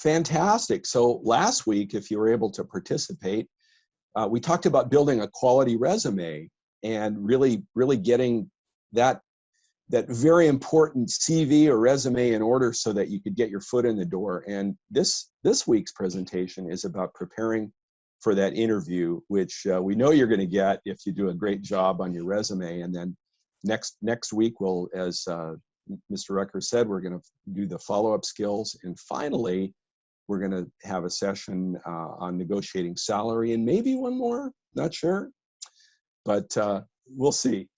Fantastic. So last week, if you were able to participate, we talked about building a quality resume and really getting that very important CV or resume in order so that you could get your foot in the door. And this week's presentation is about preparing for that interview, which we know you're going to get if you do a great job on your resume. And then next week, we'll, as Mr. Rucker said, we're going to do the follow-up skills. And finally, we're going to have a session on negotiating salary and maybe one more, not sure, but we'll see.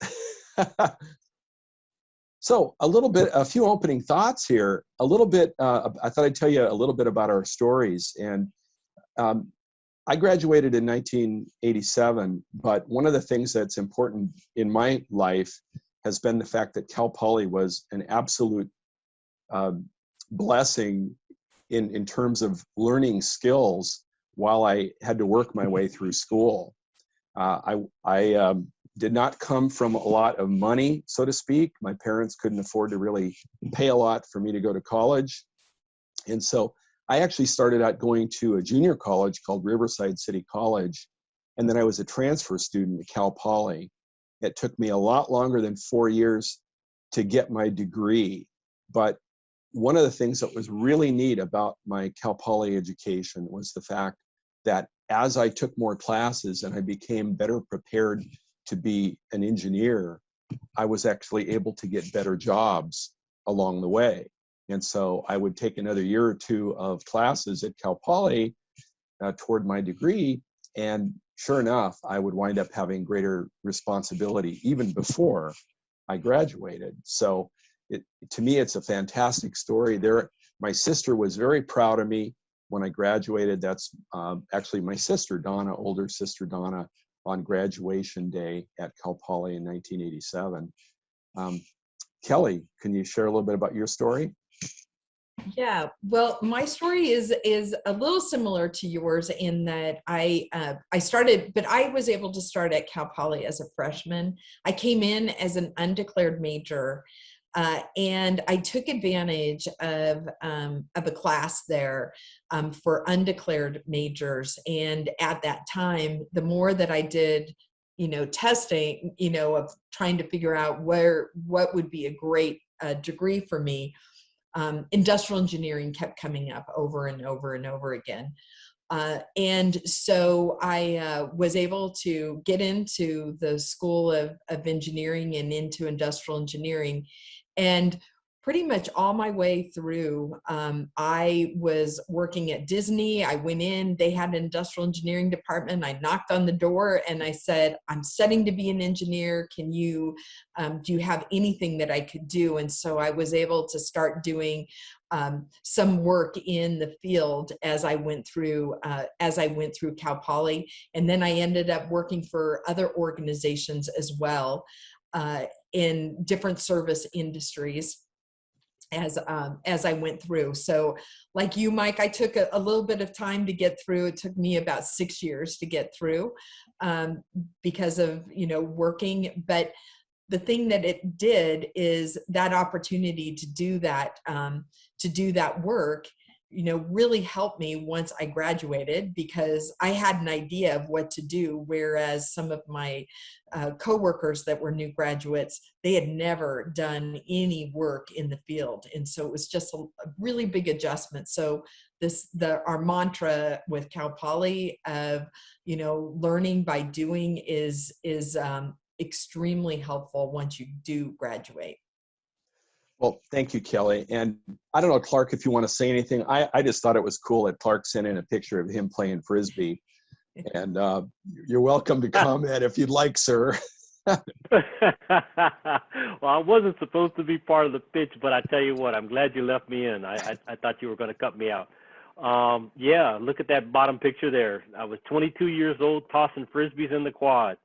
So a few opening thoughts here. I thought I'd tell you a little bit about our stories. And I graduated in 1987, but one of the things that's important in my life has been the fact that Cal Poly was an absolute blessing in terms of learning skills while I had to work my way through school. I did not come from a lot of money, so to speak. My parents couldn't afford to really pay a lot for me to go to college. And so I actually started out going to a junior college called Riverside City College. And then I was a transfer student at Cal Poly. It took me a lot longer than 4 years to get my degree. But one of the things that was really neat about my Cal Poly education was the fact that as I took more classes and I became better prepared to be an engineer, I was actually able to get better jobs along the way. And so I would take another year or two of classes at Cal Poly toward my degree, and sure enough, I would wind up having greater responsibility even before I graduated. So to me, it's a fantastic story. My sister was very proud of me when I graduated. That's actually my sister, Donna, older sister Donna, on graduation day at Cal Poly in 1987. Kelly, can you share a little bit about your story? Yeah, well, my story is a little similar to yours in that I started, but I was able to start at Cal Poly as a freshman. I came in as an undeclared major, and I took advantage of a class there for undeclared majors. And at that time, the more that I did, testing, of trying to figure out what would be a great degree for me. Industrial engineering kept coming up over and over and over again. And so I was able to get into the School of Engineering and into industrial engineering. And pretty much all my way through, I was working at Disney. I went in, they had an industrial engineering department. I knocked on the door and I said, I'm studying to be an engineer. Can you, do you have anything that I could do? And so I was able to start doing some work in the field as I went through Cal Poly. And then I ended up working for other organizations as well in different service industries as I went through. So like you, Mike, I took a little bit of time to get through. It took me about 6 years to get through because of, working. But the thing that it did is that opportunity to do that work, really helped me once I graduated, because I had an idea of what to do. Whereas some of my coworkers that were new graduates, they had never done any work in the field. And so it was just a really big adjustment. So our mantra with Cal Poly of, learning by doing is extremely helpful once you do graduate. Well, thank you, Kelly. And I don't know, Clark, if you want to say anything. I just thought it was cool that Clark sent in a picture of him playing Frisbee. And you're welcome to comment if you'd like, sir. Well, I wasn't supposed to be part of the pitch, but I tell you what, I'm glad you left me in. I thought you were going to cut me out. Yeah, look at that bottom picture there. I was 22 years old, tossing Frisbees in the quad.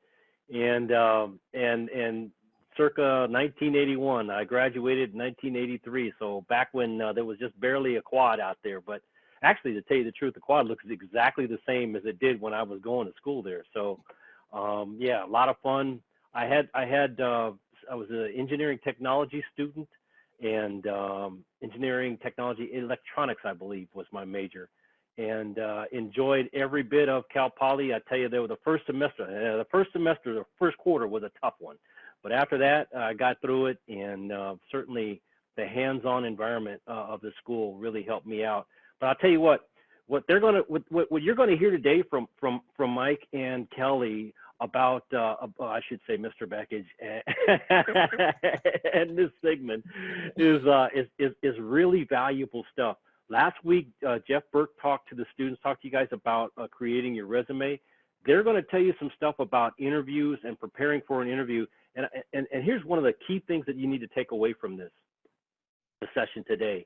And circa 1981, I graduated in 1983. So back when there was just barely a quad out there. But actually, to tell you the truth, the quad looks exactly the same as it did when I was going to school there. So yeah, a lot of fun. I was an engineering technology student, and engineering, technology, electronics, I believe, was my major. And enjoyed every bit of Cal Poly. I tell you, they were the first semester. The first quarter was a tough one, but after that, I got through it, and certainly the hands-on environment of the school really helped me out. But I'll tell you what what you're gonna hear today from Mike and Kelly about, I should say, Mr. Beckage and this segment is really valuable stuff. Last week, Jeff Burke talked to you guys about creating your resume. They're going to tell you some stuff about interviews and preparing for an interview. And here's one of the key things that you need to take away from the session today.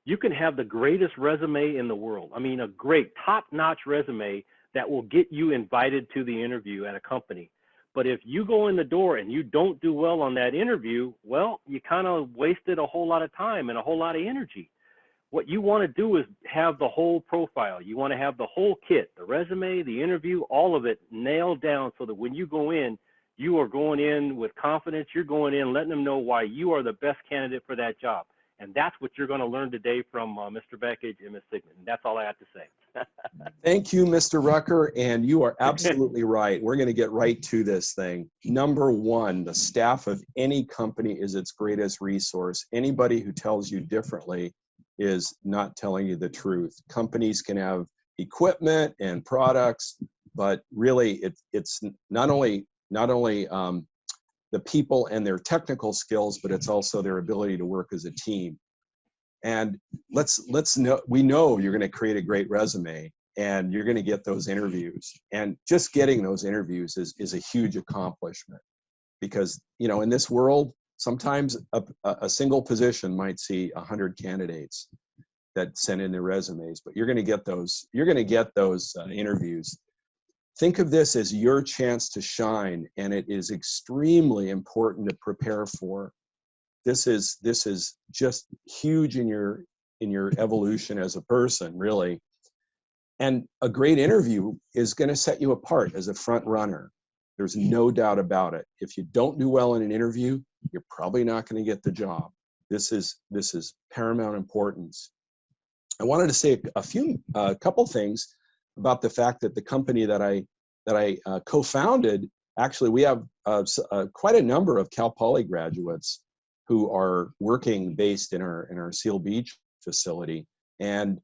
You can have the greatest resume in the world. I mean, a great top-notch resume that will get you invited to the interview at a company. But if you go in the door and you don't do well on that interview, well, you kind of wasted a whole lot of time and a whole lot of energy. What you want to do is have the whole profile. You want to have the whole kit, the resume, the interview, all of it nailed down so that when you go in, you are going in with confidence. You're going in letting them know why you are the best candidate for that job. And that's what you're going to learn today from Mr. Beckage and Ms. Sigmund. And that's all I have to say. Thank you, Mr. Rucker. And you are absolutely right. We're going to get right to this thing. Number one, the staff of any company is its greatest resource. Anybody who tells you differently is not telling you the truth. Companies can have equipment and products, but really it's not only the people and their technical skills, but it's also their ability to work as a team. And we know you're going to create a great resume and you're going to get those interviews. And just getting those interviews is a huge accomplishment, because, you know, in this world, sometimes a single position might see 100 candidates that send in their resumes, but you're going to get those. You're going to get those interviews. Think of this as your chance to shine, and it is extremely important to prepare for. This is just huge in your evolution as a person, really. And a great interview is going to set you apart as a front runner. There's no doubt about it. If you don't do well in an interview, you're probably not going to get the job. This is paramount importance. I wanted to say a couple things about the fact that the company that I co-founded, actually we have quite a number of Cal Poly graduates who are working based in our Seal Beach facility, and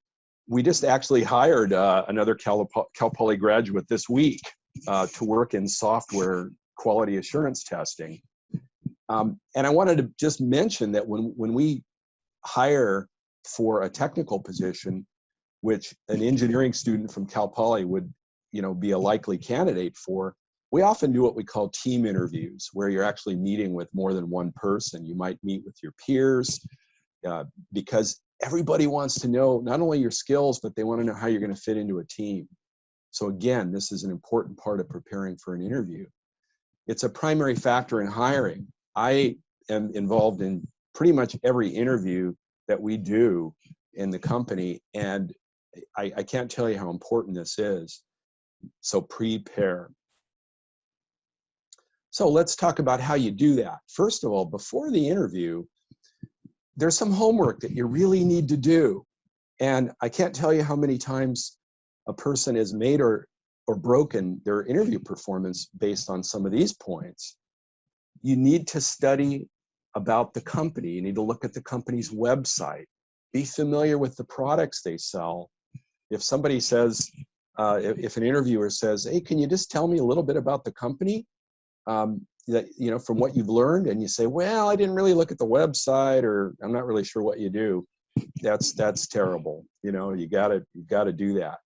we just actually hired another Cal Poly graduate this week to work in software quality assurance testing. And I wanted to just mention that when we hire for a technical position, which an engineering student from Cal Poly would, you know, be a likely candidate for, we often do what we call team interviews, where you're actually meeting with more than one person. You might meet with your peers, because everybody wants to know not only your skills, but they want to know how you're going to fit into a team. So again, this is an important part of preparing for an interview. It's a primary factor in hiring. I am involved in pretty much every interview that we do in the company, and I can't tell you how important this is. So prepare. So let's talk about how you do that. First of all, before the interview, there's some homework that you really need to do. And I can't tell you how many times a person has made or broken their interview performance based on some of these points. You need to study about the company. You need to look at the company's website. Be familiar with the products they sell. If somebody says, if an interviewer says, hey, can you just tell me a little bit about the company? That, you know, from what you've learned, and you say, well, I didn't really look at the website, or I'm not really sure what you do. That's terrible. You know, you gotta do that.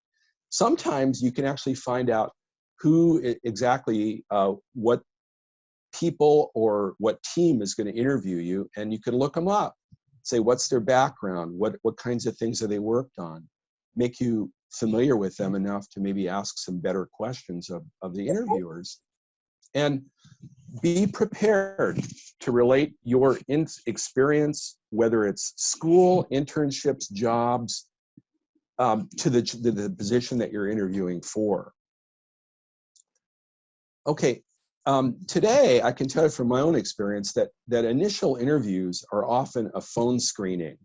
Sometimes you can actually find out who exactly, what people or what team is going to interview you, and you can look them up. Say, what's their background? What kinds of things have they worked on? Make you familiar with them enough to maybe ask some better questions of the interviewers. And be prepared to relate your experience, whether it's school, internships, jobs, to the position that you're interviewing for. Okay, Today, I can tell you from my own experience that initial interviews are often a phone screening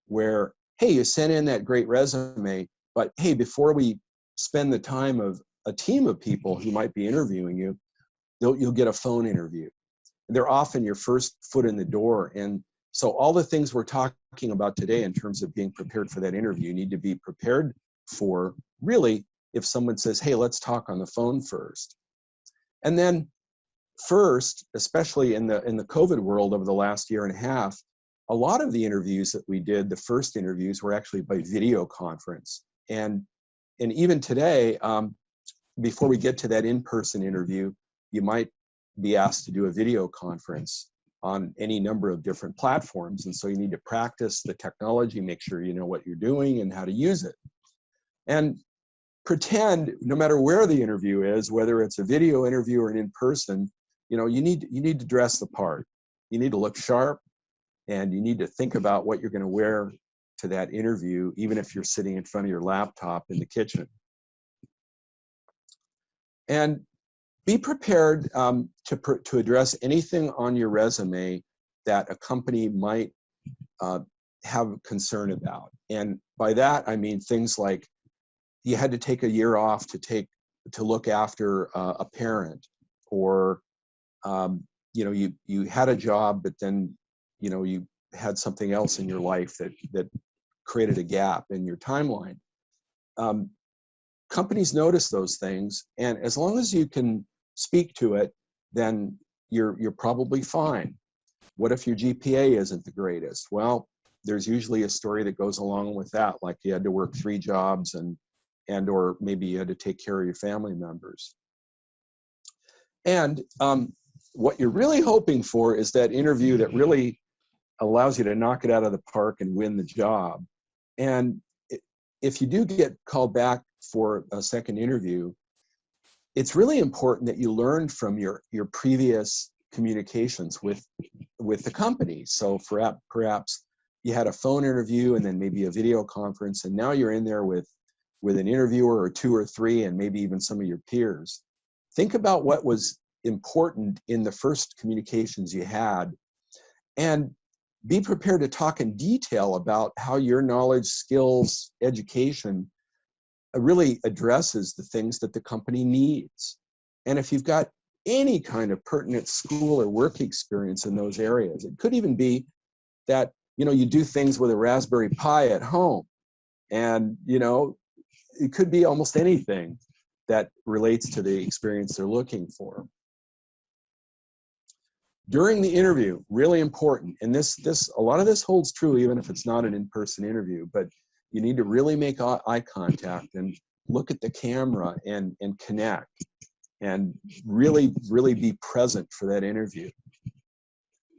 where, hey, you sent in that great resume, but hey, before we spend the time of a team of people who might be interviewing you, you'll get a phone interview. They're often your first foot in the door. And so all the things we're talking about today in terms of being prepared for that interview, you need to be prepared for really if someone says, hey, let's talk on the phone first. And then first, especially in the COVID world over the last year and a half, a lot of the interviews that we did, the first interviews were actually by video conference. And even today, before we get to that in-person interview, you might be asked to do a video conference on any number of different platforms. And so you need to practice the technology, make sure you know what you're doing and how to use it. And pretend, no matter where the interview is, whether it's a video interview or an in-person, you know, you need to dress the part. You need to look sharp, and you need to think about what you're going to wear to that interview, even if you're sitting in front of your laptop in the kitchen. And be prepared to address anything on your resume that a company might have concern about. And by that, I mean things like you had to take a year off to look after a parent, or you know, you had a job, but then, you know, you had something else in your life that created a gap in your timeline. Companies notice those things, and as long as you can speak to it, then you're probably fine. What if your GPA isn't the greatest? Well, there's usually a story that goes along with that, like you had to work 3 jobs and or maybe you had to take care of your family members. And what you're really hoping for is that interview that really allows you to knock it out of the park and win the job. And if you do get called back for a second interview, it's really important that you learn from your previous communications with the company. So perhaps you had a phone interview and then maybe a video conference, and now you're in there with an interviewer or 2 or 3 and maybe even some of your peers. Think about what was important in the first communications you had, and be prepared to talk in detail about how your knowledge, skills, education really addresses the things that the company needs. And if you've got any kind of pertinent school or work experience in those areas, it could even be that, you know, you do things with a Raspberry Pi at home, and, you know, it could be almost anything that relates to the experience they're looking for. During the interview, really important, and a lot of this holds true even if it's not an in-person interview, but you need to really make eye contact and look at the camera and connect and really be present for that interview.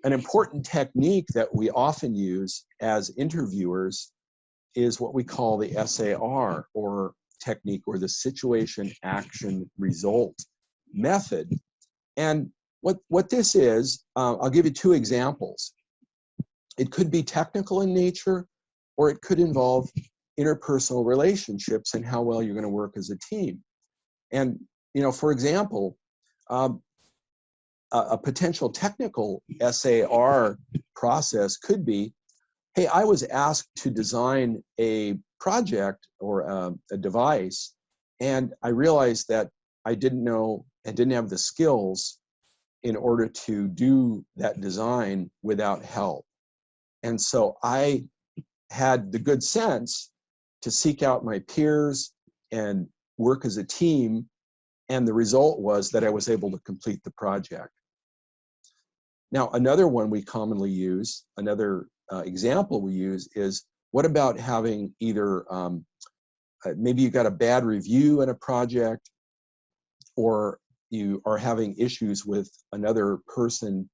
An important technique that we often use as interviewers is what we call the SAR, or technique, or the situation action result method. And what this is, I'll give you 2 examples. It could be technical in nature, or it could involve interpersonal relationships and how well you're going to work as a team. And, you know, for example, a potential technical SAR process could be, hey, I was asked to design a project or a device, and I realized that I didn't have the skills in order to do that design without help. And so I had the good sense to seek out my peers and work as a team, and the result was that I was able to complete the project. Now, another one we commonly use, another example we use is, what about having either, maybe you got a bad review in a project, or you are having issues with another person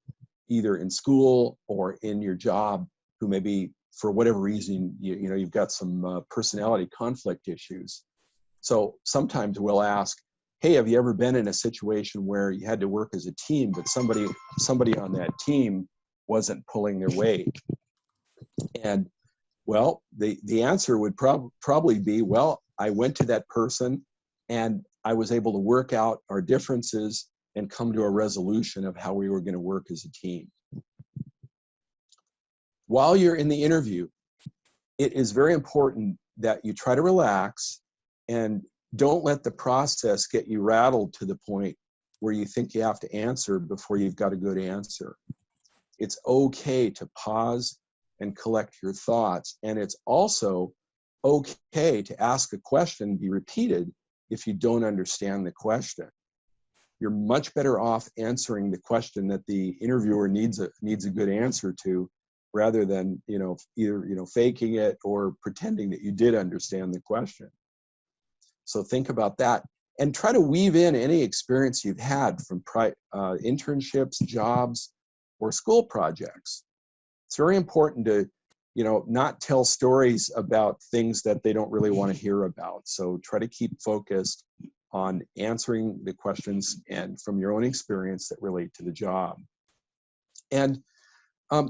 either in school or in your job who maybe for whatever reason, you know, you've got some personality conflict issues. So sometimes we'll ask, hey, have you ever been in a situation where you had to work as a team, but somebody on that team wasn't pulling their weight? And well, the answer would probably be, well, I went to that person and I was able to work out our differences, and come to a resolution of how we were going to work as a team. While you're in the interview, it is very important that you try to relax and don't let the process get you rattled to the point where you think you have to answer before you've got a good answer. It's okay to pause and collect your thoughts. And it's also okay to ask a question and be repeated if you don't understand the question. You're much better off answering the question that the interviewer needs a good answer to, rather than either faking it or pretending that you did understand the question. So think about that, and try to weave in any experience you've had from internships, jobs, or school projects. It's very important to not tell stories about things that they don't really want to hear about. So try to keep focused on answering the questions and from your own experience that relate to the job. And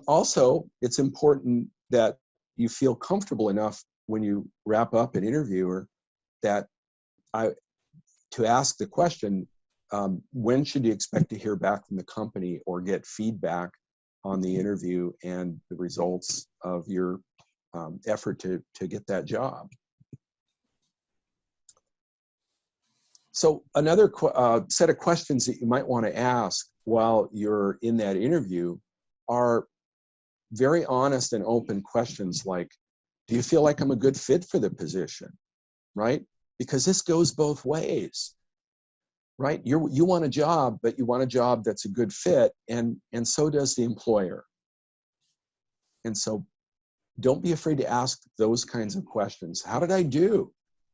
also, it's important that you feel comfortable enough when you wrap up an interviewer to ask the question, when should you expect to hear back from the company or get feedback on the interview and the results of your effort to get that job. So another set of questions that you might want to ask while you're in that interview are very honest and open questions like, do you feel like I'm a good fit for the position, right? Because this goes both ways, right? You want a job, but you want a job that's a good fit, and so does the employer. And so don't be afraid to ask those kinds of questions. How did I do?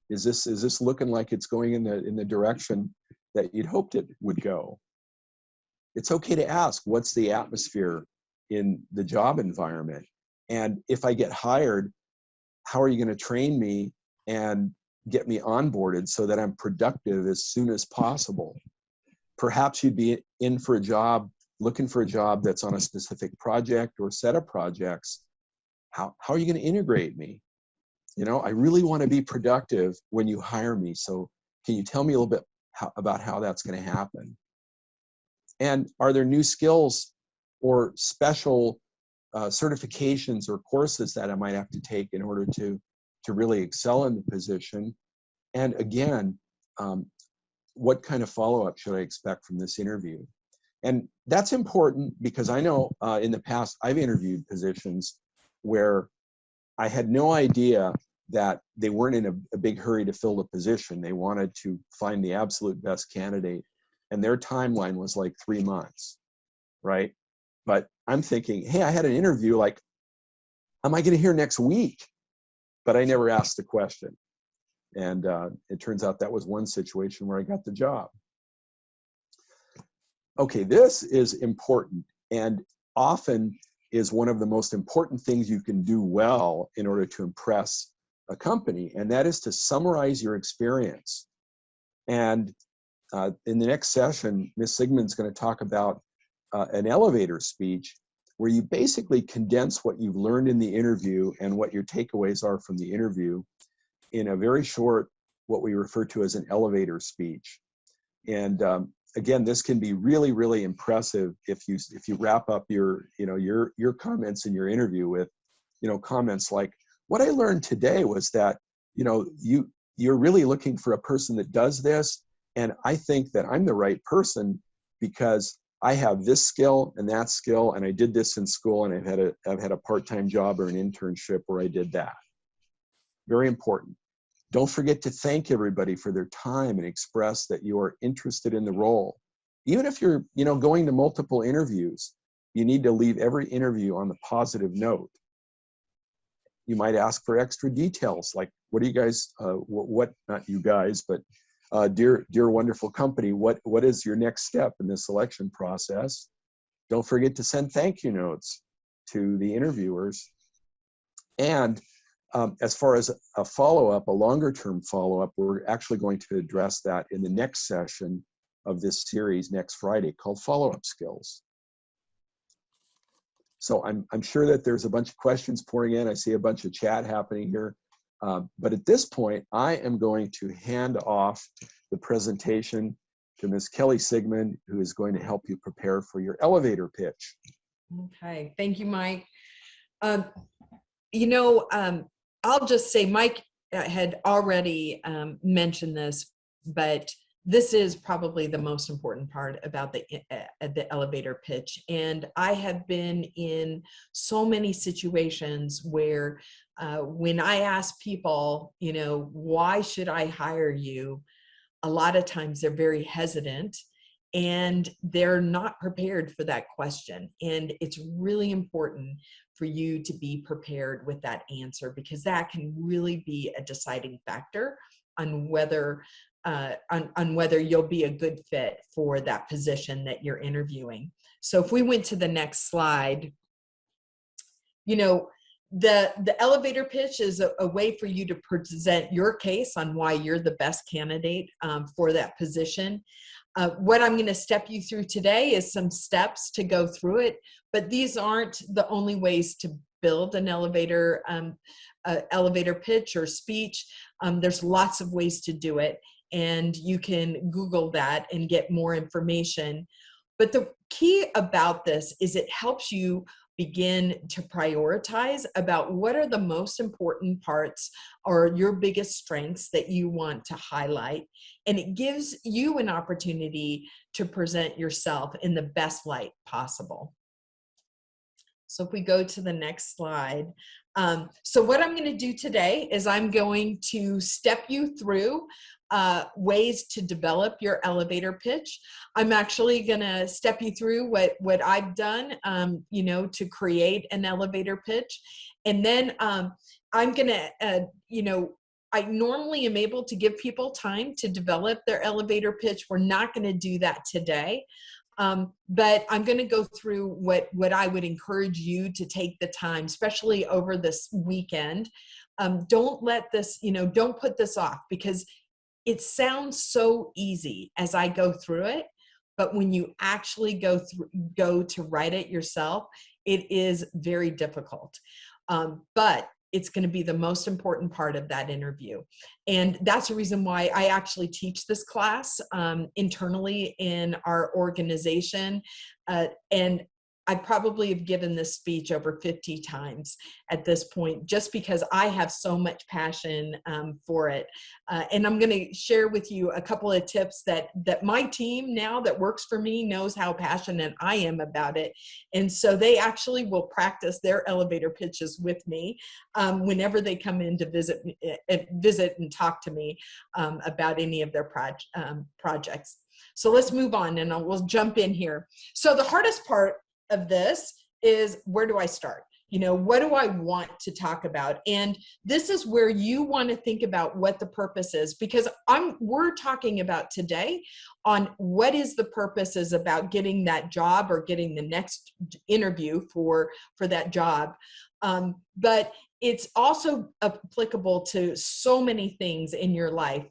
Is this looking like it's going in the direction that you'd hoped it would go? It's okay to ask, what's the atmosphere in the job environment? And if I get hired, how are you going to train me and get me onboarded so that I'm productive as soon as possible? Perhaps you'd be in for a job, looking for a job that's on a specific project or set of projects. How are you going to integrate me? I really want to be productive when you hire me. So can you tell me a little bit about how that's going to happen? And are there new skills or special certifications or courses that I might have to take in order to really excel in the position? And again, what kind of follow-up should I expect from this interview? And that's important because I know in the past I've interviewed positions where I had no idea that they weren't in a big hurry to fill the position. They wanted to find the absolute best candidate, and their timeline was like 3 months, right? But I'm thinking, hey, I had an interview, like, am I going to hear next week? But I never asked the question. And it turns out that was one situation where I got the job. Okay, this is important, and often is one of the most important things you can do well in order to impress a company, and that is to summarize your experience. And in the next session, Ms. Sigmund's going to talk about an elevator speech where you basically condense what you've learned in the interview and what your takeaways are from the interview in a very short, what we refer to as an elevator speech. And again, this can be really, really impressive if you wrap up your comments in your interview with, comments like, what I learned today was that, you're really looking for a person that does this, and I think that I'm the right person because I have this skill and that skill, and I did this in school, and I've had a part-time job or an internship where I did that. Very important. Don't forget to thank everybody for their time and express that you are interested in the role. Even if you're, going to multiple interviews, you need to leave every interview on the positive note. You might ask for extra details, like, what do you guys, not you guys, but dear wonderful company, what is your next step in the selection process? Don't forget to send thank you notes to the interviewers. And as far as a follow-up, a longer-term follow-up, we're actually going to address that in the next session of this series next Friday, called Follow-Up Skills. So I'm sure that there's a bunch of questions pouring in. I see a bunch of chat happening here. But at this point, I am going to hand off the presentation to Miss Kelly Sigmund, who is going to help you prepare for your elevator pitch. Okay, thank you, Mike. You know, I'll just say Mike had already mentioned this, but this is probably the most important part about the elevator pitch. And I have been in so many situations where when I ask people, you know, why should I hire you? A lot of times they're very hesitant and they're not prepared for that question. And it's really important for you to be prepared with that answer, because that can really be a deciding factor on whether on whether you'll be a good fit for that position that you're interviewing. So if we went to the next slide, you know, the elevator pitch is a way for you to present your case on why you're the best candidate for that position. What I'm going to step you through today is some steps to go through it, but these aren't the only ways to build an elevator pitch or speech. There's lots of ways to do it, and you can Google that and get more information. But the key about this is it helps you begin to prioritize about what are the most important parts or your biggest strengths that you want to highlight. And it gives you an opportunity to present yourself in the best light possible. So if we go to the next slide. So what I'm going to do today is I'm going to step you through ways to develop your elevator pitch. I'm actually going to step you through what I've done, you know, to create an elevator pitch. And then I'm going to, you know, I normally am able to give people time to develop their elevator pitch. We're not going to do that today. But I'm going to go through what I would encourage you to take the time, especially over this weekend. Don't let this, you know, don't put this off, because it sounds so easy as I go through it, but when you actually go to write it yourself, it is very difficult. But it's going to be the most important part of that interview. And that's the reason why I actually teach this class internally in our organization. And I probably have given this speech over 50 times at this point, just because I have so much passion for it. And I'm going to share with you a couple of tips that my team now that works for me knows how passionate I am about it. And so they actually will practice their elevator pitches with me whenever they come in to visit and talk to me about any of their projects. So let's move on, and we'll jump in here. So the hardest part of this is, where do I start? You know, what do I want to talk about? And this is where you want to think about what the purpose is, because we're talking about today on what is the purpose is about getting that job or getting the next interview for that job. But it's also applicable to so many things in your life.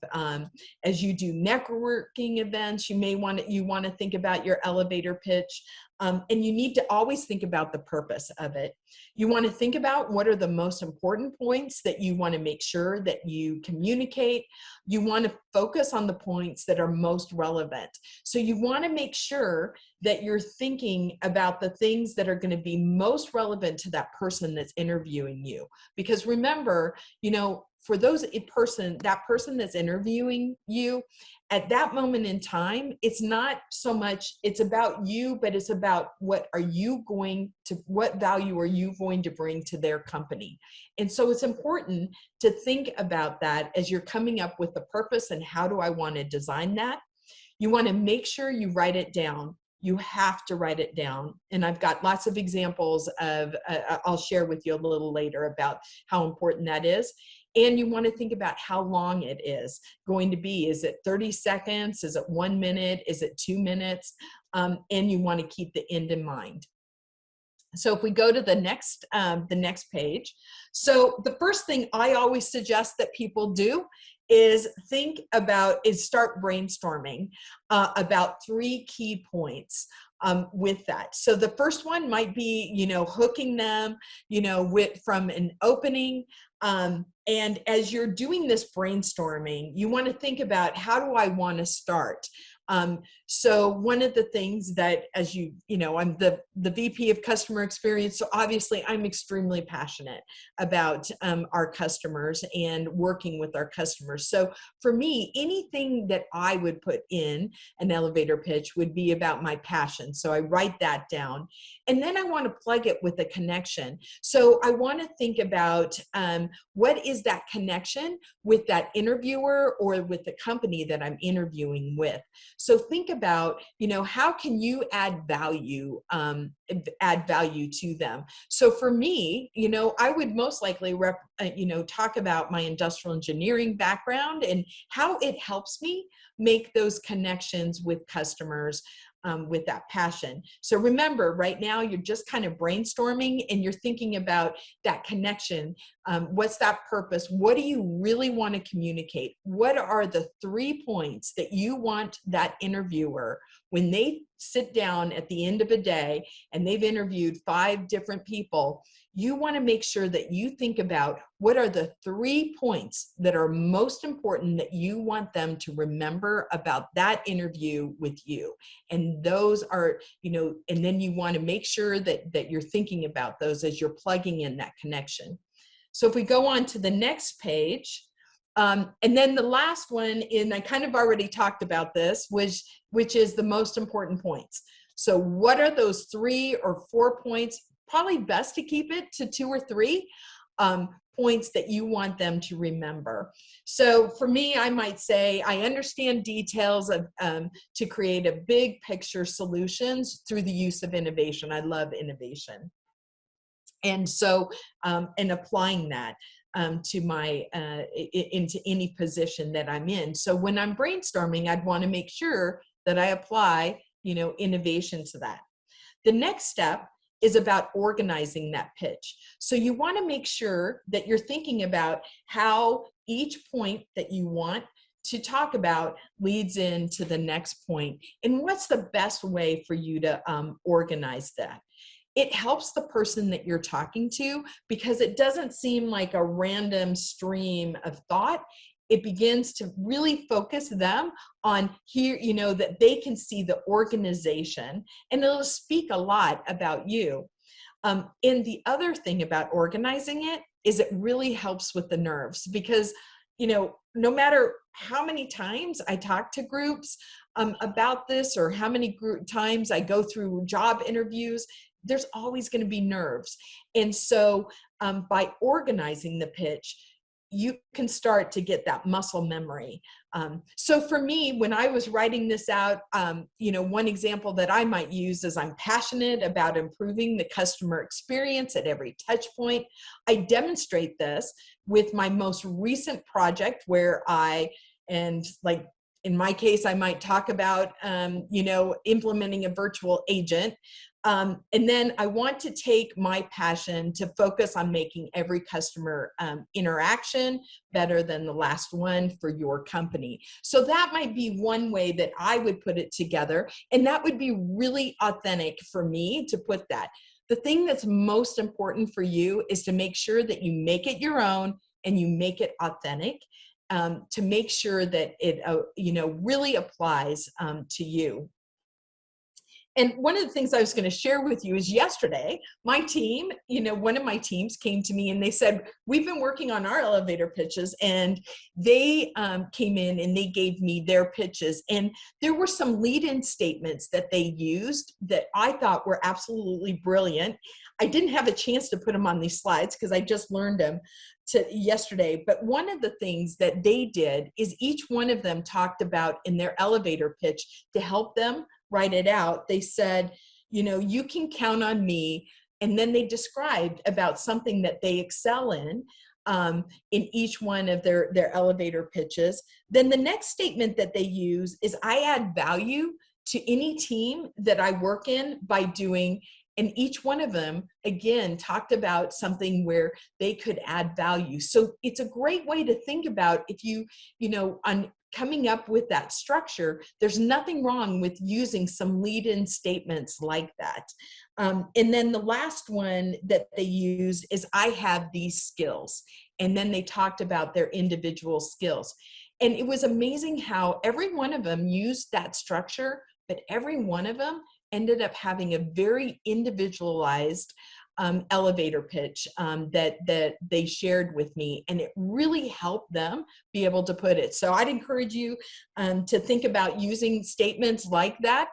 As you do networking events, you want to think about your elevator pitch. And you need to always think about the purpose of it. You want to think about what are the most important points that you want to make sure that you communicate. You want to focus on the points that are most relevant. So you want to make sure that you're thinking about the things that are going to be most relevant to that person that's interviewing you. Because remember, you know, for that person that's interviewing you, at that moment in time, it's not so much, it's about you, but it's about what value are you going to bring to their company. And so it's important to think about that as you're coming up with the purpose and how do I want to design that. You want to make sure you write it down. You have to write it down. And I've got lots of examples I'll share with you a little later about how important that is. And you want to think about how long it is going to be. Is it 30 seconds? Is it 1 minute? Is it 2 minutes? And you want to keep the end in mind. So if we go to the next page. So the first thing I always suggest that people do is start brainstorming about 3 key points with that. So the first one might be, you know, hooking them, you know, from an opening. And as you're doing this brainstorming, you want to think about, how do I want to start? So one of the things that, as you know, I'm the VP of customer experience. So obviously I'm extremely passionate about our customers and working with our customers. So for me, anything that I would put in an elevator pitch would be about my passion. So I write that down, and then I want to plug it with a connection. So I want to think about what is that connection with that interviewer or with the company that I'm interviewing with. So think about, how can you add value to them? So for me, I would most likely talk about my industrial engineering background and how it helps me make those connections with customers with that passion. So remember, right now you're just kind of brainstorming and you're thinking about that connection. What's that purpose? What do you really want to communicate? What are the 3 points that you want that interviewer, when they sit down at the end of a day and they've interviewed 5 different people, you want to make sure that you think about what are the 3 points that are most important that you want them to remember about that interview with you. And those are, and then you want to make sure that you're thinking about those as you're plugging in that connection. So if we go on to the next page, and then the last one, and I kind of already talked about this, which is the most important points. So what are those 3 or 4 points? Probably best to keep it to 2 or 3 points that you want them to remember. So for me, I might say, I understand details of to create a big picture solutions through the use of innovation. I love innovation. And so, and applying that to my, into any position that I'm in. So when I'm brainstorming, I'd want to make sure that I apply, innovation to that. The next step is about organizing that pitch. So you want to make sure that you're thinking about how each point that you want to talk about leads into the next point, and what's the best way for you to organize that. It helps the person that you're talking to because it doesn't seem like a random stream of thought. It begins to really focus them on here, that they can see the organization, and it'll speak a lot about you. And the other thing about organizing it is it really helps with the nerves because, no matter how many times I talk to groups about this, or how many times I go through job interviews, there's always going to be nerves. And so by organizing the pitch, you can start to get that muscle memory. So for me, when I was writing this out, one example that I might use is I'm passionate about improving the customer experience at every touch point. I demonstrate this with my most recent project where in my case, I might talk about, implementing a virtual agent. And then I want to take my passion to focus on making every customer interaction better than the last one for your company. So that might be one way that I would put it together. And that would be really authentic for me to put that. The thing that's most important for you is to make sure that you make it your own and you make it authentic. To make sure that it, really applies to you. And one of the things I was going to share with you is yesterday, my team, one of my teams came to me and they said, we've been working on our elevator pitches, and they came in and they gave me their pitches. And there were some lead-in statements that they used that I thought were absolutely brilliant. I didn't have a chance to put them on these slides because I just learned them yesterday. But one of the things that they did is each one of them talked about in their elevator pitch to help them write it out. They said, you can count on me. And then they described about something that they excel in each one of their elevator pitches. Then the next statement that they use is, I add value to any team that I work in by doing. And each one of them, again, talked about something where they could add value. So it's a great way to think about if on coming up with that structure, there's nothing wrong with using some lead-in statements like that. And then the last one that they used is, I have these skills. And then they talked about their individual skills. And it was amazing how every one of them used that structure, but every one of them ended up having a very individualized elevator pitch that they shared with me, and it really helped them be able to put it. So I'd encourage you to think about using statements like that,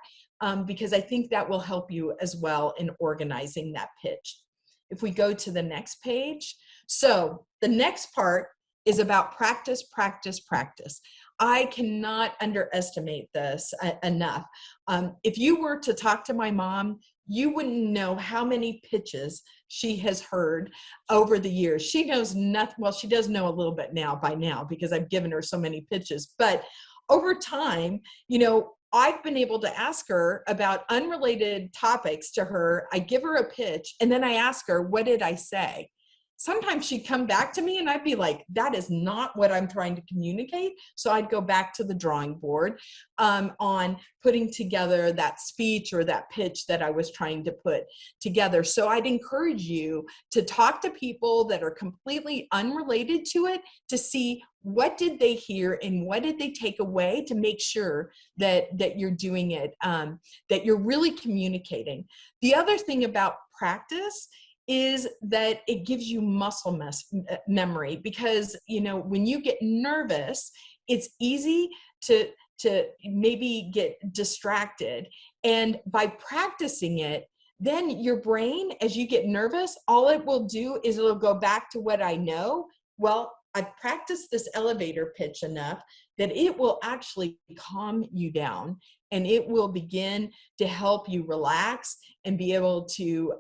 because I think that will help you as well in organizing that pitch. If we go to the next page, so the next part is about practice, practice, practice. I cannot underestimate this enough. If you were to talk to my mom, you wouldn't know how many pitches she has heard over the years. She knows nothing. Well, she does know a little bit by now because I've given her so many pitches. But over time, I've been able to ask her about unrelated topics to her. I give her a pitch and then I ask her, what did I say? Sometimes she'd come back to me and I'd be like, that is not what I'm trying to communicate. So I'd go back to the drawing board on putting together that speech or that pitch that I was trying to put together. So I'd encourage you to talk to people that are completely unrelated to it to see what did they hear and what did they take away to make sure that you're doing it, that you're really communicating. The other thing about practice is that it gives you muscle memory, because when you get nervous, it's easy to maybe get distracted, and by practicing it, then your brain, as you get nervous, all it will do is it'll go back to what I know. Well, I've practiced this elevator pitch enough that it will actually calm you down, and it will begin to help you relax and be able to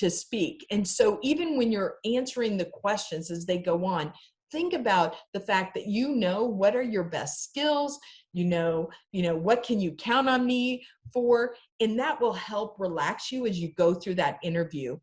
speak. And so even when you're answering the questions as they go on, think about the fact that what are your best skills, what can you count on me for, and that will help relax you as you go through that interview.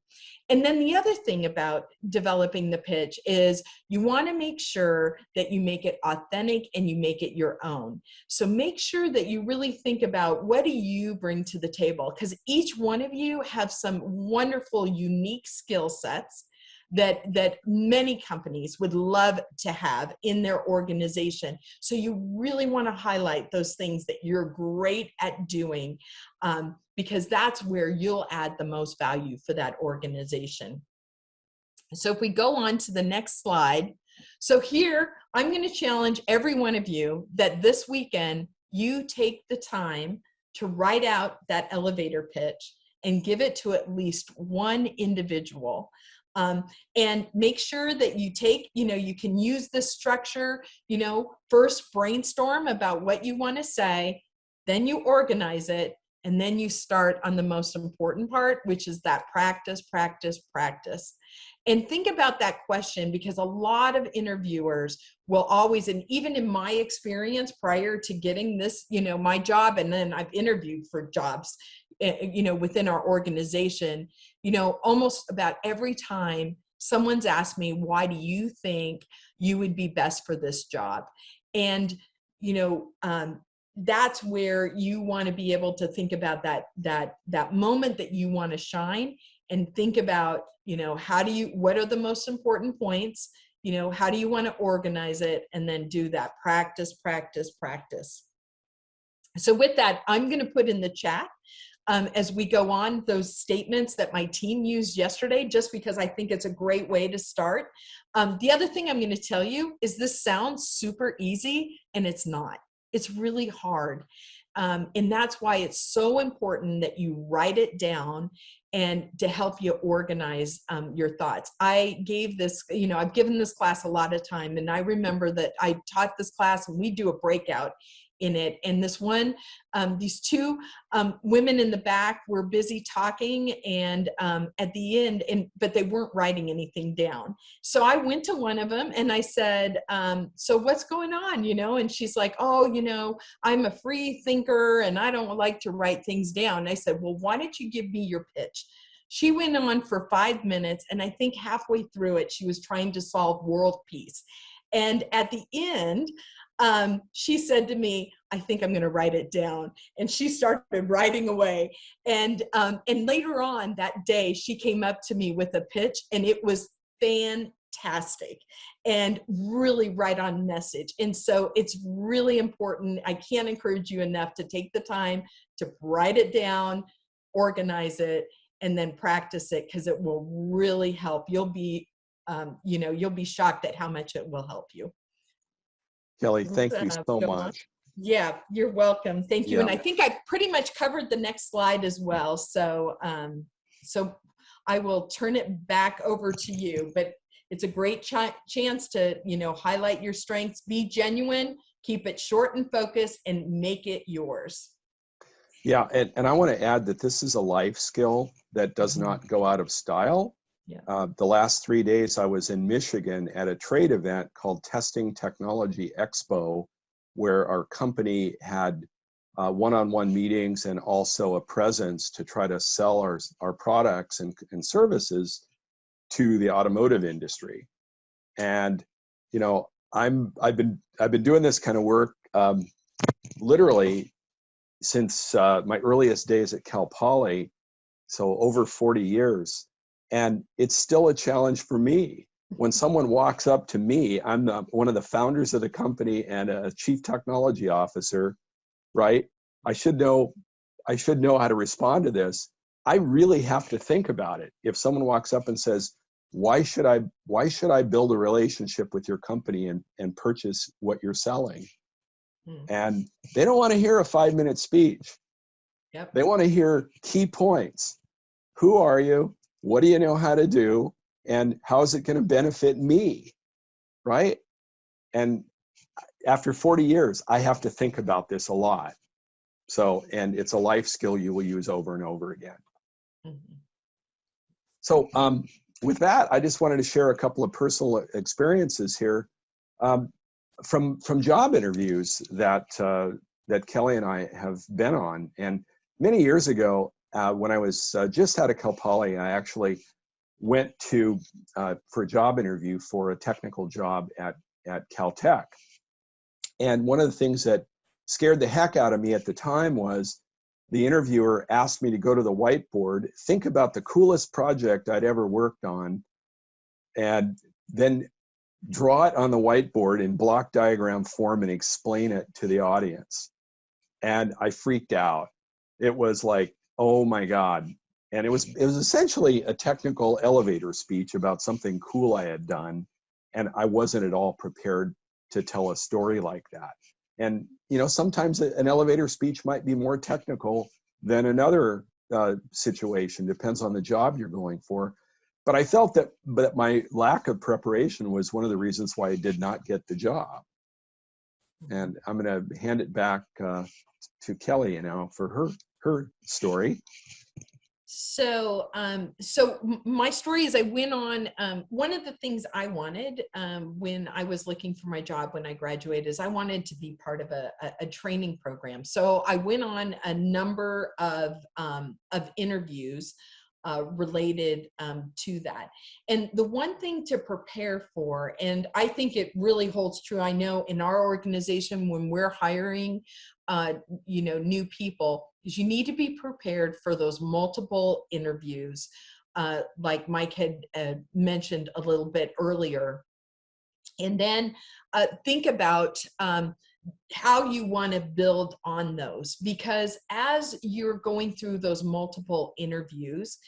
And then the other thing about developing the pitch is you want to make sure that you make it authentic and you make it your own. So make sure that you really think about, what do you bring to the table? Because each one of you have some wonderful, unique skill sets that many companies would love to have in their organization. So you really want to highlight those things that you're great at doing, because that's where you'll add the most value for that organization. So if we go on to the next slide. So here, I'm going to challenge every one of you that this weekend, you take the time to write out that elevator pitch and give it to at least one individual. And make sure that you you can use this structure, first brainstorm about what you want to say, then you organize it, and then you start on the most important part, which is that practice, practice, practice. And think about that question, because a lot of interviewers will always, and even in my experience prior to getting this, my job, and then I've interviewed for jobs, within our organization, almost about every time someone's asked me, why do you think you would be best for this job? And, that's where you want to be able to think about that moment that you want to shine, and think about, what are the most important points? How do you want to organize it? And then do that practice, practice, practice. So with that, I'm going to put in the chat, as we go on, those statements that my team used yesterday, just because I think it's a great way to start. The other thing I'm going to tell you is this sounds super easy, and it's not. It's really hard. And that's why it's so important that you write it down, and to help you organize your thoughts. I gave this, I've given this class a lot of time, and I remember that I taught this class and we do a breakout in it. And this one, these two women in the back were busy talking, and at the end, but they weren't writing anything down. So I went to one of them and I said, so what's going on, And she's like, oh, I'm a free thinker and I don't like to write things down. And I said, well, why don't you give me your pitch? She went on for 5 minutes, and I think halfway through it, she was trying to solve world peace. And at the end, she said to me, I think I'm going to write it down. And she started writing away. And later on that day, she came up to me with a pitch, and it was fantastic. fantastic and really right on message. And so it's really important. I can't encourage you enough to take the time to write it down, organize it, and then practice it, because it will really help. You'll be, you'll be shocked at how much it will help you. Kelly, thank you so Go on. much. Yeah, you're welcome. Thank you. Yeah. And I think I've pretty much covered the next slide as well. So, so I will turn it back over to you, but it's a great chance to, highlight your strengths, be genuine, keep it short and focused, and make it yours. Yeah, and I want to add that this is a life skill that does not go out of style. Yeah. The last 3 days I was in Michigan at a trade event called Testing Technology Expo, where our company had one-on-one meetings and also a presence to try to sell our products and services to the automotive industry. And I've been doing this kind of work literally since my earliest days at Cal Poly, so over 40 years. And it's still a challenge for me. When someone walks up to me, I'm one of the founders of the company and a chief technology officer, right? I should know how to respond to this. I really have to think about it. If someone walks up and says, why should I build a relationship with your company and purchase what you're selling? And they don't want to hear a 5-minute speech. Yep. They want to hear key points. Who are you? What do you know how to do? And how is it going to benefit me? Right? And after 40 years, I have to think about this a lot. So, and it's a life skill you will use over and over again. Mm-hmm. So with that, I just wanted to share a couple of personal experiences here from job interviews that Kelly and I have been on. And many years ago, when I was just out of Cal Poly, I actually went for a job interview for a technical job at Caltech. And one of the things that scared the heck out of me at the time was the interviewer asked me to go to the whiteboard, think about the coolest project I'd ever worked on, and then draw it on the whiteboard in block diagram form and explain it to the audience. And I freaked out. It was like, oh my God. And it was essentially a technical elevator speech about something cool I had done. And I wasn't at all prepared to tell a story like that. And, sometimes an elevator speech might be more technical than another situation, depends on the job you're going for. But I felt that my lack of preparation was one of the reasons why I did not get the job. And I'm going to hand it back to Kelly, for her story. So, my story is I went on, one of the things I wanted when I was looking for my job when I graduated is I wanted to be part of a training program. So I went on a number of interviews related to that. And the one thing to prepare for, and I think it really holds true, I know in our organization when we're hiring new people, is you need to be prepared for those multiple interviews, like Mike had mentioned a little bit earlier. And then think about how you want to build on those, because as you're going through those multiple interviews,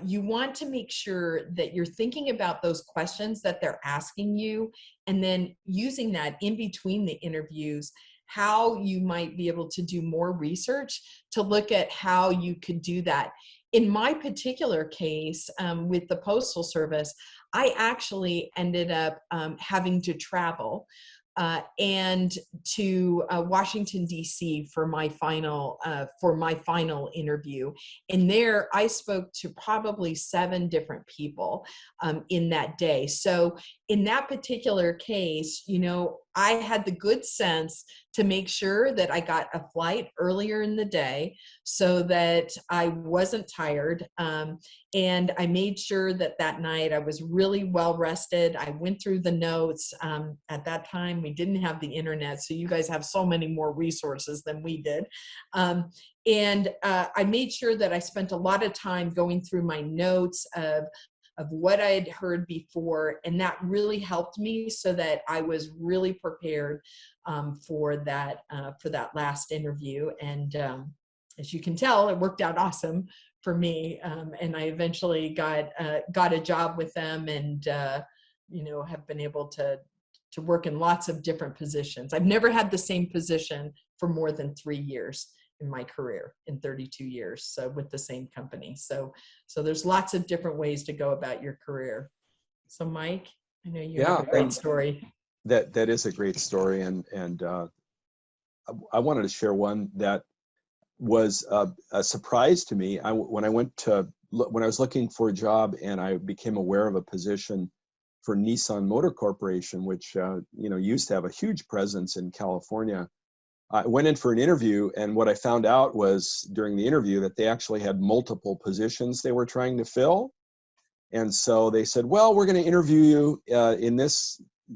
you want to make sure that you're thinking about those questions that they're asking you, and then using that in between the interviews, how you might be able to do more research to look at how you could do that. In my particular case, with the Postal Service, I actually ended up having to travel and to Washington, D.C. for my final interview. And there I spoke to probably 7 different people in that day. So in that particular case, I had the good sense to make sure that I got a flight earlier in the day so that I wasn't tired. And I made sure that night I was really well rested. I went through the notes. At that time, we didn't have the internet, so you guys have so many more resources than we did. And I made sure that I spent a lot of time going through my notes of of what I had heard before. And that really helped me so that I was really prepared for that last interview. And as you can tell, it worked out awesome for me. And I eventually got a job with them, and have been able to work in lots of different positions. I've never had the same position for more than 3 years in my career, in 32 years, so with the same company. So there's lots of different ways to go about your career. So Mike, I know you have a great story. That is a great story, and I wanted to share one that was a surprise to me. When I was looking for a job, and I became aware of a position for Nissan Motor Corporation, which used to have a huge presence in California. I went in for an interview, and what I found out was during the interview that they actually had multiple positions they were trying to fill. And so they said, well, we're going to interview you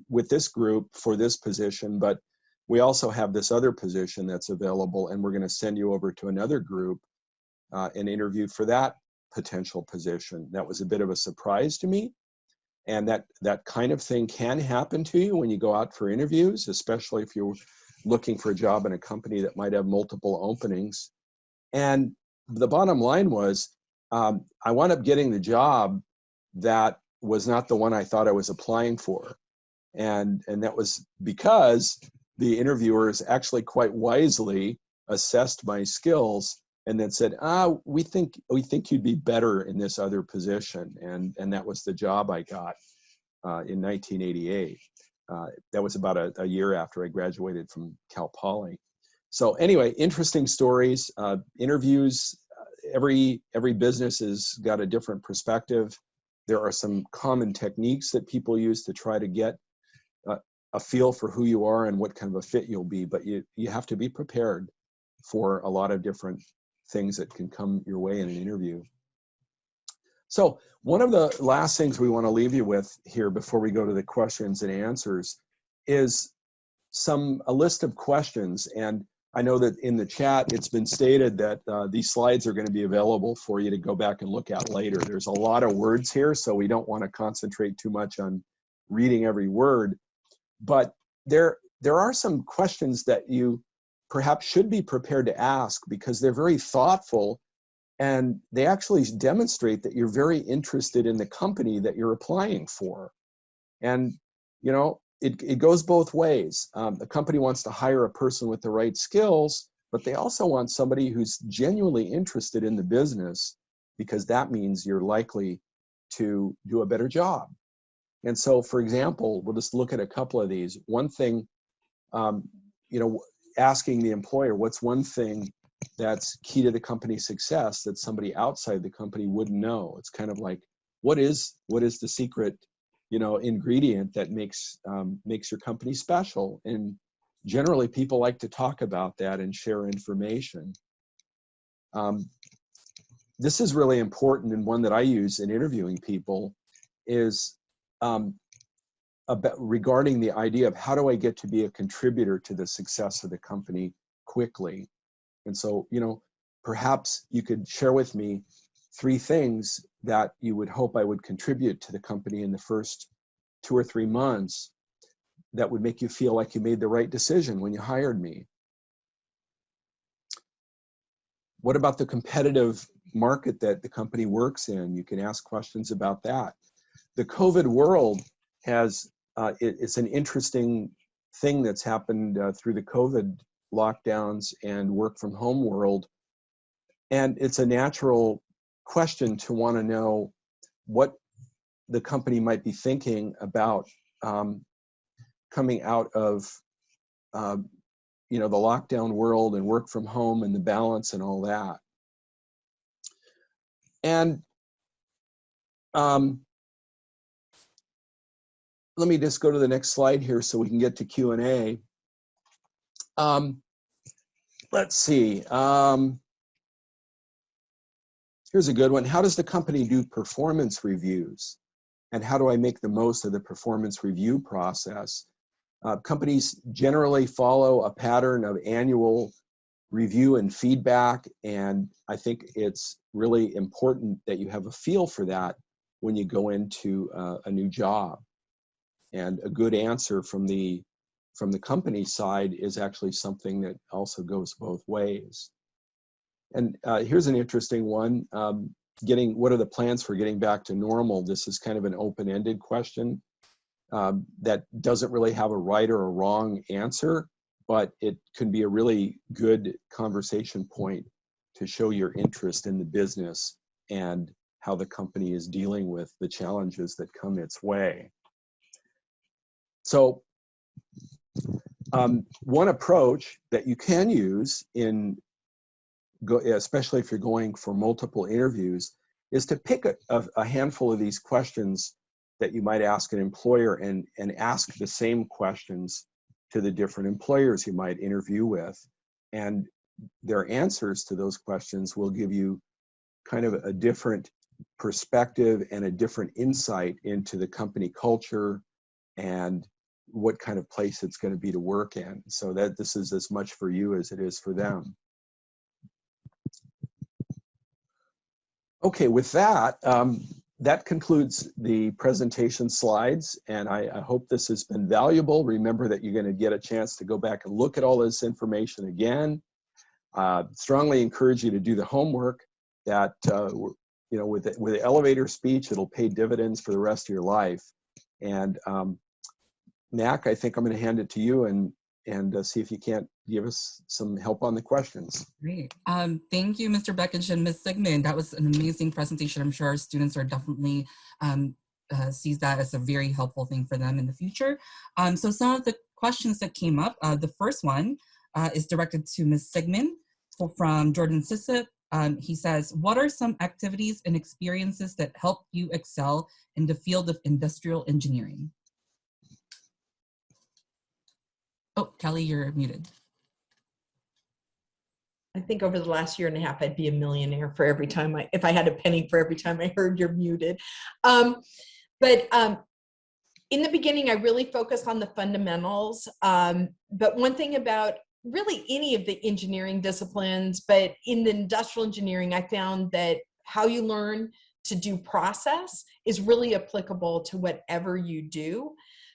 with this group for this position, but we also have this other position that's available, and we're going to send you over to another group and interview for that potential position. That was a bit of a surprise to me. And that kind of thing can happen to you when you go out for interviews, especially if you're looking for a job in a company that might have multiple openings. And the bottom line was, I wound up getting the job that was not the one I thought I was applying for. And that was because the interviewers actually quite wisely assessed my skills and then said, we think you'd be better in this other position. And that was the job I got in 1988. That was about a year after I graduated from Cal Poly. So anyway, interesting stories, interviews. Every business has got a different perspective. There are some common techniques that people use to try to get a feel for who you are and what kind of a fit you'll be, but you have to be prepared for a lot of different things that can come your way in an interview. So one of the last things we want to leave you with here before we go to the questions and answers is a list of questions. And I know that in the chat, it's been stated that these slides are going to be available for you to go back and look at later. There's a lot of words here, so we don't want to concentrate too much on reading every word. But there are some questions that you perhaps should be prepared to ask because they're very thoughtful, and they actually demonstrate that you're very interested in the company that you're applying for. And, it goes both ways. The company wants to hire a person with the right skills, but they also want somebody who's genuinely interested in the business, because that means you're likely to do a better job. And so, for example, we'll just look at a couple of these. One thing, asking the employer, what's one thing that's key to the company's success that somebody outside the company wouldn't know? It's kind of like, what is the secret, ingredient that makes your company special? And generally, people like to talk about that and share information. This is really important, and one that I use in interviewing people is regarding the idea of how do I get to be a contributor to the success of the company quickly. And so, perhaps you could share with me 3 things that you would hope I would contribute to the company in the first 2 or 3 months that would make you feel like you made the right decision when you hired me. What about the competitive market that the company works in? You can ask questions about that. The COVID world it's an interesting thing that's happened through the COVID lockdowns and work from home world. And it's a natural question to want to know what the company might be thinking about coming out of the lockdown world and work from home and the balance and all that. And let me just go to the next slide here so we can get to Q&A. Let's see. Here's a good one. How does the company do performance reviews? And how do I make the most of the performance review process? Companies generally follow a pattern of annual review and feedback, and I think it's really important that you have a feel for that when you go into a new job. And a good answer from the company side is actually something that also goes both ways. And here's an interesting one. What are the plans for getting back to normal? This is kind of an open-ended question that doesn't really have a right or a wrong answer, but it can be a really good conversation point to show your interest in the business and how the company is dealing with the challenges that come its way. So one approach that you can use especially if you're going for multiple interviews, is to pick a handful of these questions that you might ask an employer and ask the same questions to the different employers you might interview with. And their answers to those questions will give you kind of a different perspective and a different insight into the company culture and what kind of place it's going to be to work in. So that this is as much for you as it is for them. Okay, with that, that concludes the presentation slides, and I hope this has been valuable. Remember that you're going to get a chance to go back and look at all this information again. Strongly encourage you to do the homework. That with the elevator speech, it'll pay dividends for the rest of your life. And Mac, I think I'm going to hand it to you and see if you can't give us some help on the questions. Great. Thank you, Mr. Beckich and Ms. Sigmund. That was an amazing presentation. I'm sure our students are definitely sees that as a very helpful thing for them in the future. So some of the questions that came up, the first one is directed to Ms. Sigmund from Jordan Sissett. He says, what are some activities and experiences that help you excel in the field of industrial engineering? Oh, Kelly, you're muted. I think over the last year and a half, I'd be a millionaire for every time if I had a penny for every time I heard you're muted. But in the beginning, I really focused on the fundamentals. But one thing about really any of the engineering disciplines, but in the industrial engineering, I found that how you learn to do process is really applicable to whatever you do.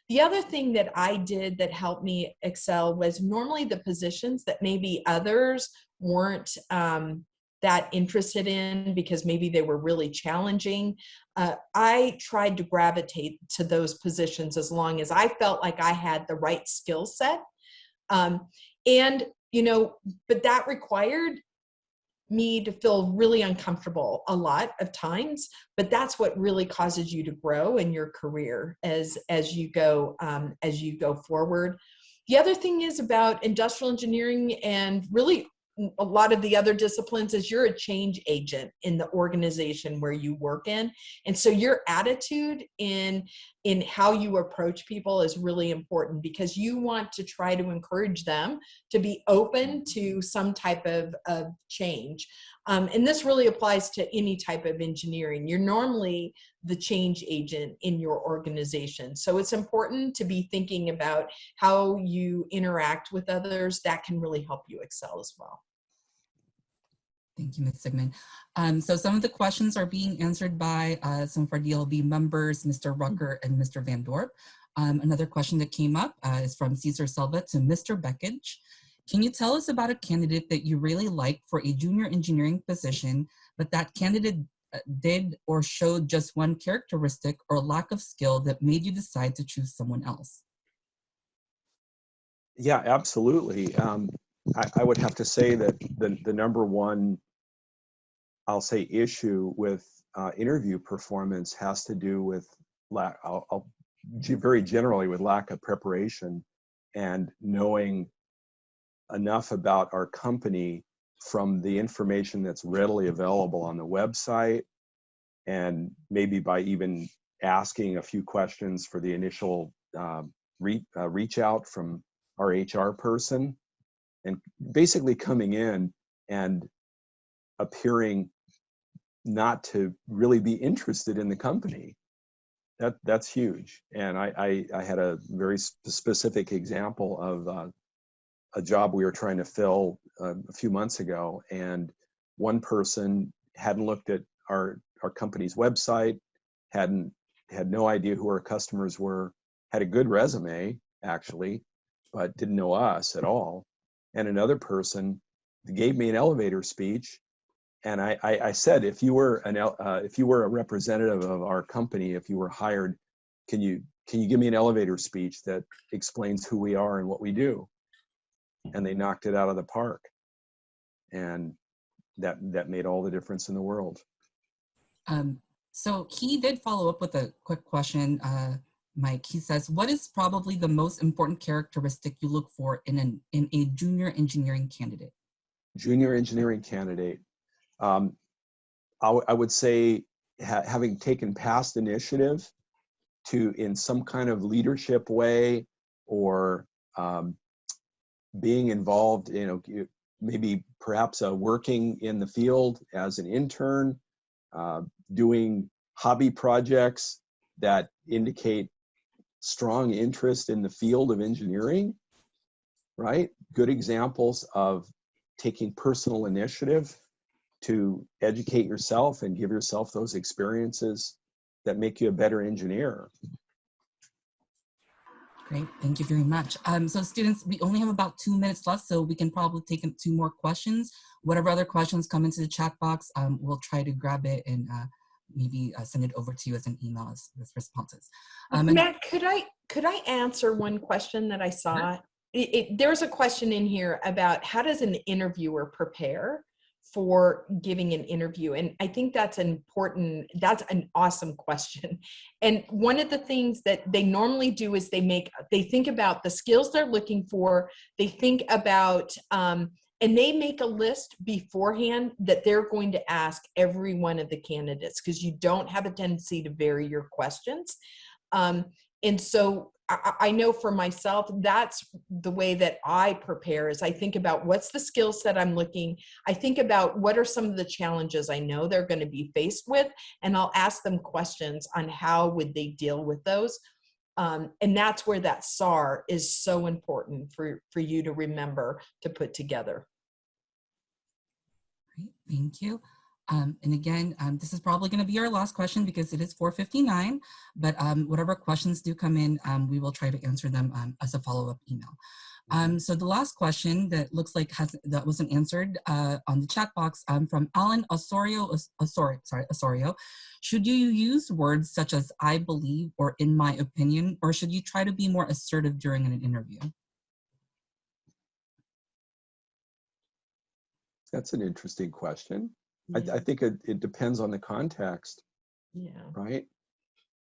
The other thing that I did that helped me excel was normally the positions that maybe others weren't that interested in because maybe they were really challenging. I tried to gravitate to those positions as long as I felt like I had the right skill set. And, but that required me to feel really uncomfortable a lot of times, but that's what really causes you to grow in your career as you go forward. The other thing is about industrial engineering and really a lot of the other disciplines is you're a change agent in the organization where you work in. And so your attitude in how you approach people is really important because you want to try to encourage them to be open to some type of change. And this really applies to any type of engineering. You're normally the change agent in your organization. So it's important to be thinking about how you interact with others. That can really help you excel as well. Thank you, Ms. Sigmund. So some of the questions are being answered by some of our DLB members, Mr. Rucker and Mr. Van Dorp. Another question that came up is from Cesar Silva to Mr. Beckich. Can you tell us about a candidate that you really liked for a junior engineering position, but that candidate did or showed just one characteristic or lack of skill that made you decide to choose someone else? Yeah, absolutely. I would have to say that the number one, I'll say, issue with interview performance has to do with very generally with lack of preparation and knowing enough about our company from the information that's readily available on the website, and maybe by even asking a few questions for the initial reach out from our HR person, and basically coming in and appearing not to really be interested in the company. That's huge. And I had a very specific example of a job we were trying to fill a few months ago, and one person hadn't looked at our company's website, had no idea who our customers were, had a good resume actually, but didn't know us at all. And another person gave me an elevator speech, and I said, if you were a representative of our company, if you were hired, can you give me an elevator speech that explains who we are and what we do? And they knocked it out of the park, and that made all the difference in the world. So he did follow up with a quick question, Mike. He says, what is probably the most important characteristic you look for in a junior engineering candidate? Junior engineering candidate. I would say having taken past initiative to, in some kind of leadership way, or being involved, maybe perhaps working in the field as an intern, doing hobby projects that indicate strong interest in the field of engineering, right? Good examples of taking personal initiative to educate yourself and give yourself those experiences that make you a better engineer. Great, thank you very much. So students, we only have about 2 minutes left, so we can probably take 2 more questions. Whatever other questions come into the chat box, we'll try to grab it and maybe send it over to you as an email with responses. Matt, could I answer one question that I saw? There's a question in here about how does an interviewer prepare for giving an interview? And I think that's an awesome question. And one of the things that they normally do is they think about the skills they're looking for. They think about, and they make a list beforehand that they're going to ask every one of the candidates, because you don't have a tendency to vary your questions. And so I know for myself, that's the way that I prepare, is I think about what's the skill set I'm looking. I think about what are some of the challenges I know they're going to be faced with, and I'll ask them questions on how would they deal with those. And that's where that SAR is so important for you to remember to put together. Great, thank you. And again, this is probably going to be our last question because it is 4:59, but whatever questions do come in, we will try to answer them as a follow-up email. So the last question that looks like that wasn't answered on the chat box from Alan Osorio, should you use words such as I believe or in my opinion, or should you try to be more assertive during an interview? That's an interesting question. I think it depends on the context. Yeah. Right?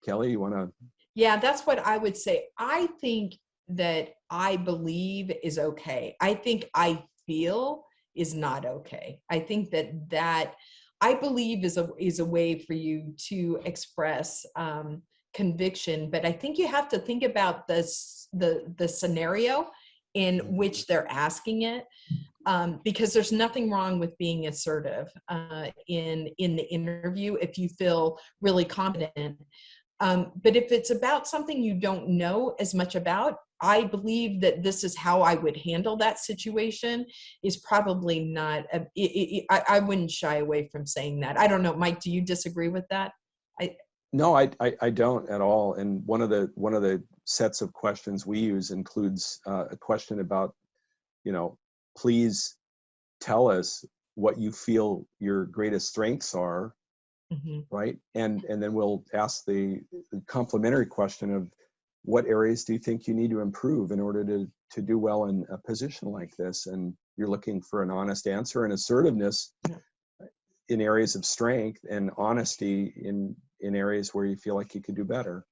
Kelly, you want to? Yeah, that's what I would say. I think that I believe is okay. I think I feel is not okay. I think that I believe is a way for you to express conviction, but I think you have to think about the scenario in which they're asking it. Because there's nothing wrong with being assertive in the interview if you feel really confident. But if it's about something you don't know as much about, I believe that this is how I would handle that situation is probably not, I wouldn't shy away from saying that. I don't know, Mike, do you disagree with that? No, I don't at all. And one of the sets of questions we use includes a question about, please tell us what you feel your greatest strengths are, right? And then we'll ask the complementary question of what areas do you think you need to improve in order to do well in a position like this? And you're looking for an honest answer, and assertiveness in areas of strength, and honesty in areas where you feel like you could do better.